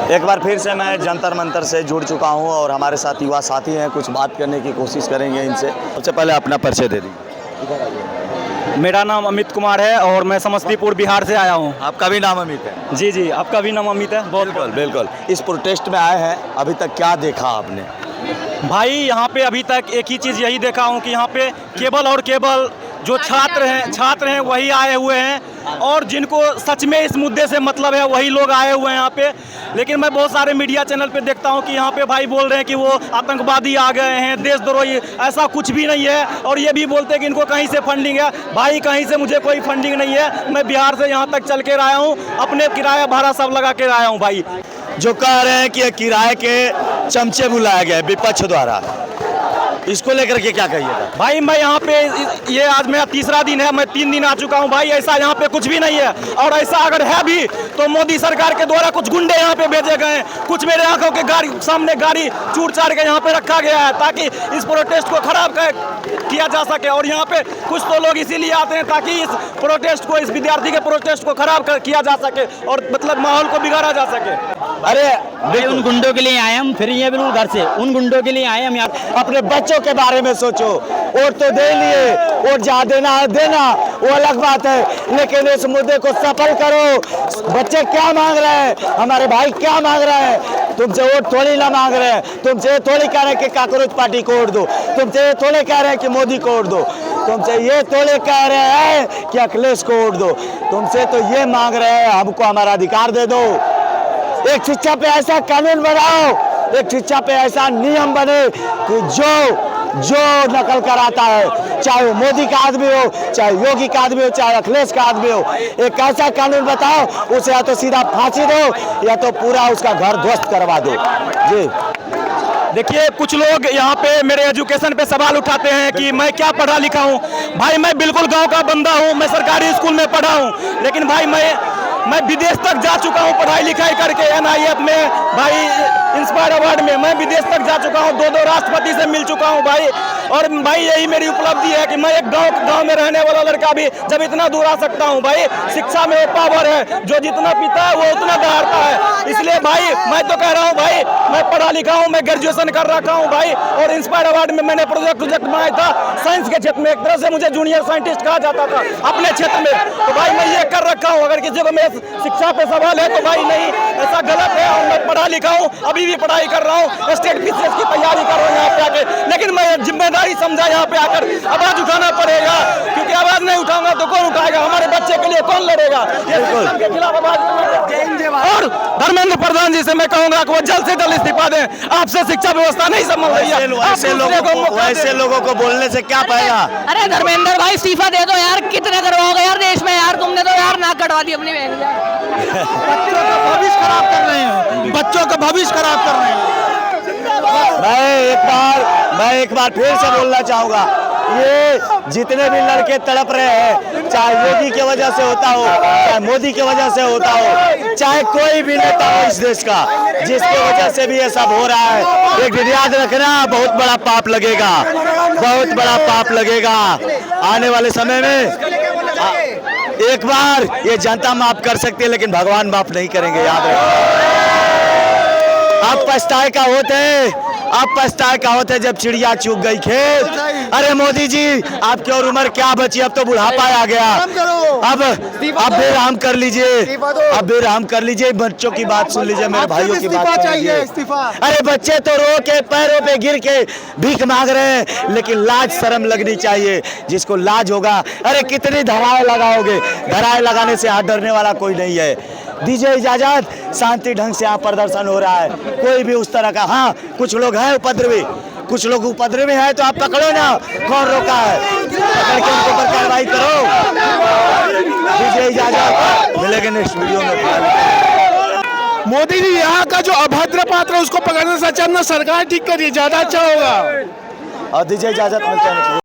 एक बार फिर से मैं जंतर मंतर से जुड़ चुका हूं और हमारे साथ युवा साथी हैं, कुछ बात करने की कोशिश करेंगे इनसे। सबसे पहले अपना परिचय दे दीजिए। मेरा नाम अमित कुमार है और मैं समस्तीपुर बिहार से आया हूँ। आपका भी नाम अमित है? जी जी, आपका भी नाम अमित है। बहुत बिल्कुल बिल्कुल। इस प्रोटेस्ट में आए हैं, अभी तक क्या देखा आपने? भाई यहाँ पे अभी तक एक ही चीज़ यही देखा हूँ कि यहाँ पे केवल जो छात्र हैं वही आए हुए हैं और जिनको सच में इस मुद्दे से मतलब है वही लोग आए हुए हैं यहाँ पे। लेकिन मैं बहुत सारे मीडिया चैनल पे देखता हूँ कि यहाँ पे भाई बोल रहे हैं कि वो आतंकवादी आ गए हैं, देशद्रोही। ऐसा कुछ भी नहीं है और ये भी बोलते हैं कि इनको कहीं से फंडिंग है। भाई कहीं से मुझे कोई फंडिंग नहीं है। मैं बिहार से यहाँ तक चल कर आया हूँ, अपने किराया भाड़ा सब लगा कर आया हूँ। भाई जो कह रहे हैं कि ये किराए के चमचे बुलाए गए विपक्ष द्वारा, इसको लेकर के क्या कहिएगा? भाई मैं यहाँ पे ये आज मेरा तीसरा दिन है, मैं 3 दिन आ चुका हूँ। भाई ऐसा यहाँ पे कुछ भी नहीं है और ऐसा अगर है भी तो मोदी सरकार के द्वारा कुछ गुंडे यहाँ पे भेजे गए हैं। कुछ मेरे आंखों के सामने गाड़ी चूर चाड़ के यहाँ पे रखा गया है ताकि इस प्रोटेस्ट को खराब किया जा सके। और यहाँ पे कुछ तो लोग इसीलिए आते हैं ताकि इस प्रोटेस्ट को, इस विद्यार्थी के प्रोटेस्ट को खराब किया जा सके और मतलब माहौल को बिगाड़ा जा सके। अरे उन गुंडों के लिए आए हम, फिर ये बिल्कुल घर से उन गुंडों के लिए आए हम यहाँ। अपने बच्चों के बारे में सोचो। वोट तो दे लिए, वोट जा देना वो अलग बात है, लेकिन इस मुद्दे को सफल करो। बच्चे क्या मांग रहे हैं, हमारे भाई क्या मांग रहे हैं? तुमसे वोट थोड़ी ना मांग रहे हैं, तुमसे थोड़ी कह रहे हैं कि कांग्रेस पार्टी को वोट दो, तुमसे थोड़े कह रहे हैं कि मोदी को वोट दो, तुमसे ये थोड़े कह रहे हैं कि अखिलेश को वोट दो। तुमसे तो ये मांग रहे हैं हमको हमारा अधिकार दे दो। एक शिक्षा पे ऐसा कानून बनाओ, एक शिक्षा पे ऐसा नियम बने कि जो नकल कराता है, चाहे वो मोदी का आदमी हो, चाहे योगी का आदमी हो, चाहे अखिलेश का आदमी हो, एक ऐसा कानून बताओ उसे या तो सीधा फांसी दो या तो पूरा उसका घर ध्वस्त करवा दो। जी देखिए, कुछ लोग यहाँ पे मेरे एजुकेशन पे सवाल उठाते हैं कि मैं क्या पढ़ा लिखा हूँ। भाई मैं बिल्कुल गांव का बंदा हूँ, मैं सरकारी स्कूल में पढ़ा हूँ, लेकिन भाई मैं विदेश तक जा चुका हूँ पढ़ाई लिखाई करके। NIF में भाई इंस्पायर अवार्ड में मैं विदेश तक जा चुका हूँ, 2 राष्ट्रपति से मिल चुका हूँ भाई। और भाई यही मेरी उपलब्धि है कि मैं एक गांव में रहने वाला लड़का भी जब इतना दूर आ सकता हूँ। भाई शिक्षा में वो पावर है, जो जितना पीता है वो उतना दहाड़ता है। इसलिए भाई मैं तो कह रहा हूँ भाई मैं पढ़ा लिखा हूँ, मैं ग्रेजुएशन कर रखा हूँ भाई। और इंस्पायर अवार्ड में मैंने प्रोजेक्ट बनाया था साइंस के क्षेत्र में। एक तरह से मुझे जूनियर साइंटिस्ट कहा जाता था अपने क्षेत्र में। तो भाई मैं ये कर रखा हूँ। अगर किसी को मेरे शिक्षा पे सवाल है तो भाई नहीं, ऐसा गलत है। और मैं पढ़ा लिखा हूँ, अभी भी पढ़ाई कर रहा हूँ, स्टेट PCS की तैयारी कर रहा हूँ यहाँ पे आके। लेकिन मैं जिम्मेदारी समझा यहाँ पे आकर आवाज उठाना पड़ेगा, क्योंकि आवाज नहीं उठाऊंगा तो कौन उठाएगा? हमारे बच्चे के लिए कौन लड़ेगा? ये सिस्टम के खिलाफ आवाज। और धर्मेंद्र प्रधान जी से मैं कहूंगा कि वो जल्द से जल्द इस्तीफा दें। आपसे शिक्षा व्यवस्था नहीं संभल रही है। वैसे लोगों को बोलने से क्या पाएगा? अरे धर्मेंद्र भाई इस्तीफा दे दो यार, कितने करवाओगे यार देश में यार? तुमने तो यार नाक कटवा दी अपनी बहन का। बच्चों का भविष्य खराब कर रहे हैं, बच्चों का भविष्य खराब कर रहे हैं। मैं एक बार फिर से बोलना चाहूंगा, ये जितने भी लड़के तड़प रहे हैं, चाहे योगी की वजह से होता हो, चाहे मोदी की वजह से होता हो, चाहे कोई भी नेता हो इस देश का, जिसकी वजह से भी ये सब हो रहा है, एक याद रखना, बहुत बड़ा पाप लगेगा, बहुत बड़ा पाप लगेगा आने वाले समय में। एक बार ये जनता माफ कर सकती है, लेकिन भगवान माफ नहीं करेंगे, याद रखना। आप पछताए का होते जब चिड़िया चुग गई खेत। अरे मोदी जी, आपकी और उम्र क्या बची? अब तो बुढ़ापा आ गया। अब बेरहम कर लीजिए, अब बेरहम कर लीजिए। बच्चों की बात सुन लीजिए, मेरे भाइयों की बात सुन लीजिए। अरे बच्चे तो रो के पैरों पे गिर के भीख मांग रहे हैं, लेकिन लाज शर्म लगनी चाहिए। जिसको लाज होगा, अरे कितनी धराएं लगाओगे? धराएं लगाने से हाथ डरने वाला कोई नहीं है। दीजिए इजाजत, शांति ढंग से यहाँ प्रदर्शन हो रहा है, कोई भी उस तरह का। हाँ, कुछ लोग हैं उपद्रवी, कुछ लोग उपद्रवी हैं, तो आप पकड़ो ना, कौन रोका है? पकड़ के उनके ऊपर कार्रवाई करो। दीजिए इजाजत, मिलेंगे नेक्स्ट वीडियो में। मोदी जी, यहाँ का जो अभद्र पात्र है उसको पकड़ने से अच्छा अपना सरकार ठीक करिए, ज्यादा अच्छा होगा। और दीजिए इजाजत, मिलते हैं।